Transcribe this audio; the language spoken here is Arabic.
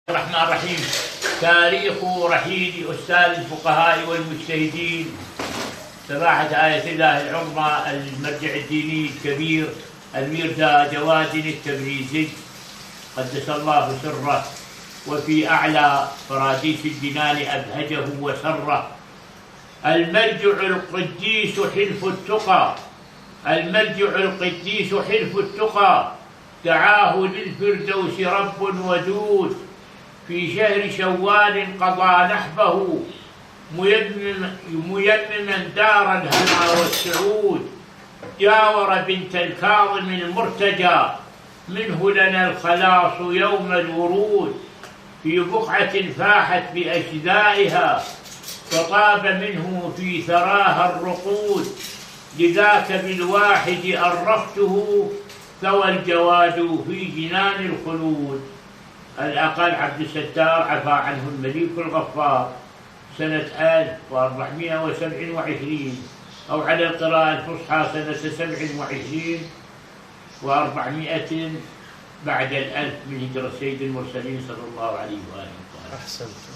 الرحمن الرحيم. تاريخ رحيل أستاذ الفقهاء والمجتهدين سماحة آية الله العظمى المرجع الديني الكبير الميرزا جواد التبريزي قدس الله سره، وفي أعلى فراديس الجنان أبهجه وسره. المرجع القديس حلف التقى، المرجع القديس حلف التقى، دعاه للفردوس رب ودود، في شهر شوال قضى نحبه، ميمما دار الهنا والسعود، جاور بنت الكاظم المرتجى، منه لنا الخلاص يوم الورود، في بقعة فاحت بأجزائها، فطاب منه في ثراها الرقود، لذاك بالواحد أرفته، ثوى الجواد في جنان الخلود. الأقل عبد الستار عفى عنه المليك الغفار سنة 1427، أو على القراءة الفصحى سنة 27 و400 بعد الألف من هجرة سيد المرسلين صلى الله عليه وآله وسلم. أحسنت.